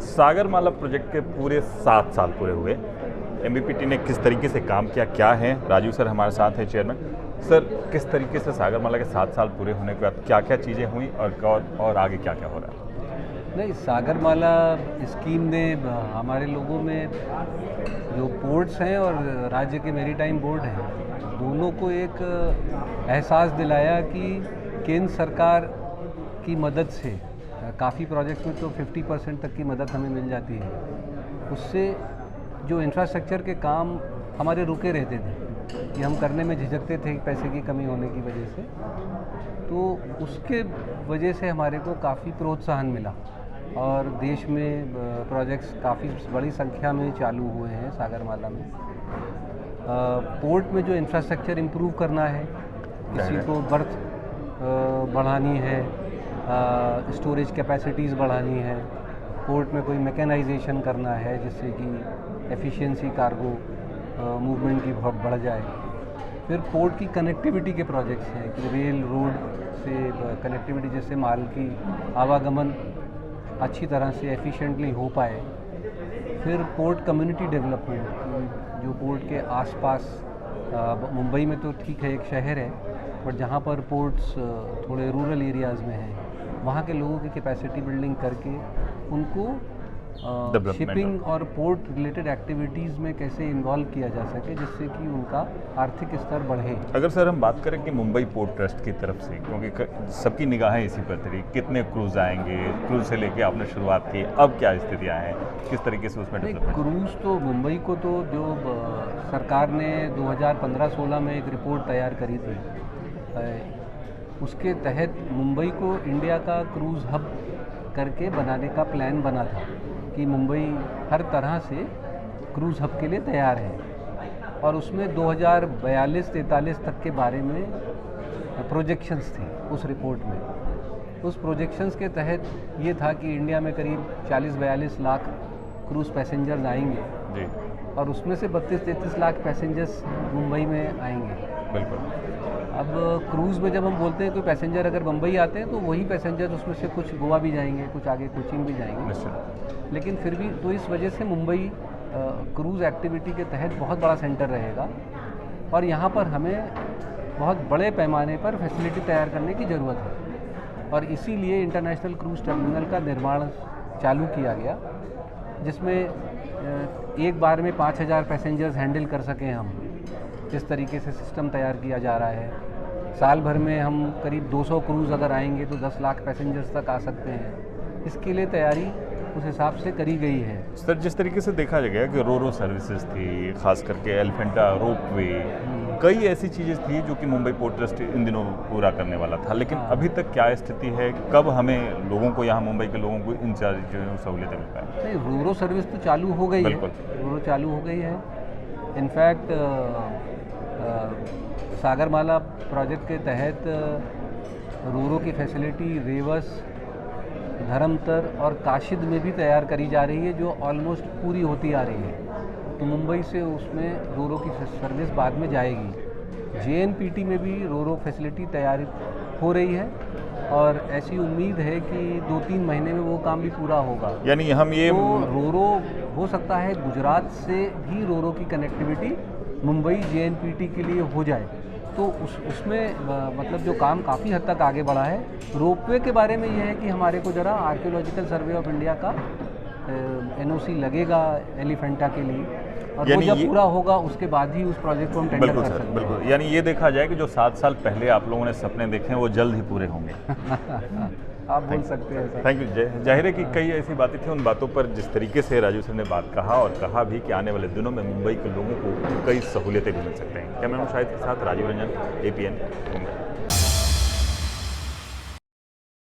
Sagarmala project के पूरे 7 साल पूरे हुए। एमबीपीटी ने किस तरीके से काम किया, क्या है? राजीव सर हमारे साथ हैं, चेयरमैन सर। किस तरीके से सागरमाला के 7 साल पूरे होने के बाद क्या क्या चीज़ें हुई और आगे क्या क्या हो रहा है? नहीं, सागरमाला स्कीम ने हमारे लोगों में जो पोर्ट्स हैं और राज्य के मैरीटाइम बोर्ड हैं, दोनों को एक एहसास दिलाया कि केंद्र सरकार की मदद से काफ़ी प्रोजेक्ट्स में तो 50% तक की मदद हमें मिल जाती है। उससे जो इंफ्रास्ट्रक्चर के काम हमारे रुके रहते थे कि हम करने में झिझकते थे पैसे की कमी होने की वजह से, तो उसके वजह से हमारे को काफ़ी प्रोत्साहन मिला और देश में प्रोजेक्ट्स काफ़ी बड़ी संख्या में चालू हुए हैं सागरमाला में। पोर्ट में जो इंफ्रास्ट्रक्चर इम्प्रूव करना है, किसी को बर्थ बढ़ानी है, स्टोरेज कैपेसिटीज़ बढ़ानी है, पोर्ट में कोई मैकेनाइजेशन करना है जिससे कि एफिशिएंसी कार्गो मूवमेंट की बहुत बढ़ जाए। फिर पोर्ट की कनेक्टिविटी के प्रोजेक्ट्स हैं कि रेल रोड से कनेक्टिविटी, जैसे माल की आवागमन अच्छी तरह से एफिशिएंटली हो पाए। फिर पोर्ट कम्युनिटी डेवलपमेंट, जो पोर्ट के आसपास, मुंबई में तो ठीक है एक शहर है, बट जहाँ पर पोर्ट्स थोड़े रूरल एरियाज़ में हैं, वहाँ के लोगों की कैपेसिटी बिल्डिंग करके उनको शिपिंग और पोर्ट रिलेटेड एक्टिविटीज़ में कैसे इन्वॉल्व किया जा सके जिससे कि उनका आर्थिक स्तर बढ़े। अगर सर हम बात करें कि मुंबई पोर्ट ट्रस्ट की तरफ से, क्योंकि सबकी निगाहें इसी पर थी, कितने क्रूज़ आएंगे, क्रूज़ से लेके आपने शुरुआत की, अब क्या स्थितियाँ हैं, किस तरीके से उसमें डेवलपमेंट? क्रूज़ तो मुंबई को तो जो सरकार ने 2015-16 में एक रिपोर्ट तैयार करी थी, उसके तहत मुंबई को इंडिया का क्रूज़ हब करके बनाने का प्लान बना था कि मुंबई हर तरह से क्रूज़ हब के लिए तैयार है। और उसमें 2042-43 तक के बारे में प्रोजेक्शंस थे उस रिपोर्ट में। उस प्रोजेक्शंस के तहत ये था कि इंडिया में करीब 40-42 लाख क्रूज़ पैसेंजर्स आएंगे जी, और उसमें से 32-33 लाख पैसेंजर्स मुंबई में आएंगे। बिल्कुल। अब क्रूज़ में जब हम बोलते हैं कोई पैसेंजर अगर मुंबई आते हैं तो वही पैसेंजर उसमें से कुछ गोवा भी जाएंगे, कुछ आगे कोचिंग भी जाएंगे, लेकिन फिर भी तो इस वजह से मुंबई क्रूज़ एक्टिविटी के तहत बहुत बड़ा सेंटर रहेगा और यहाँ पर हमें बहुत बड़े पैमाने पर फैसिलिटी तैयार करने की ज़रूरत है। और इसीलिए इंटरनेशनल क्रूज़ टर्मिनल का निर्माण चालू किया गया, जिसमें एक बार में 5000 पैसेंजर्स हैंडल कर सकें हम। इस तरीके से सिस्टम तैयार किया जा रहा है। साल भर में हम करीब 200 क्रूज़ अगर आएंगे तो 10 लाख पैसेंजर्स तक आ सकते हैं। इसके लिए तैयारी उस हिसाब से करी गई है। सर, जिस तरीके से देखा गया कि रो सर्विसेज थी, खास करके एलिफेंटा रोपवे, कई ऐसी चीज़ें थी जो कि मुंबई पोर्ट ट्रस्ट इन दिनों पूरा करने वाला था, लेकिन अभी तक क्या स्थिति है? कब हमें लोगों को, यहाँ मुंबई के लोगों को इन सारी चीज़ों सहूलियतें मिल पाए? नहीं, रो सर्विस तो चालू हो गई है, रो चालू हो गई है। इनफैक्ट सागरमाला प्रोजेक्ट के तहत रोरो की फैसिलिटी रेवस, धर्मतर और काशिद में भी तैयार करी जा रही है, जो ऑलमोस्ट पूरी होती आ रही है। तो मुंबई से उसमें रोरो की सर्विस बाद में जाएगी। जेएनपीटी में भी रोरो फैसिलिटी तैयारी हो रही है और ऐसी उम्मीद है कि 2-3 महीने में वो काम भी पूरा होगा। यानी हम ये तो रोरो हो सकता है गुजरात से भी रोरो की कनेक्टिविटी मुंबई जेएनपीटी के लिए हो जाए, तो उसमें मतलब जो काम काफ़ी हद तक आगे बढ़ा है। रोपवे के बारे में यह है कि हमारे को ज़रा आर्कियोलॉजिकल सर्वे ऑफ इंडिया का एनओसी लगेगा एलिफेंटा के लिए, और वो जब पूरा होगा उसके बाद ही उस प्रोजेक्ट को हम टेंडर कर सकते हैं। बिल्कुल, यानी ये देखा जाए कि जो 7 साल पहले आप लोगों ने सपने देखे हैं वो जल्द ही पूरे होंगे। आप बोल सकते हैं सर। Thank you. जाहिर है कि कई ऐसी बातें थी, उन बातों पर जिस तरीके से राजीव सर ने बात कहा और कहा भी कि आने वाले दिनों में मुंबई के लोगों को कई सहूलियतें भी मिल सकते हैं। कैमरामैन शाहिद के साथ राजीव रंजन, APN मुंबई।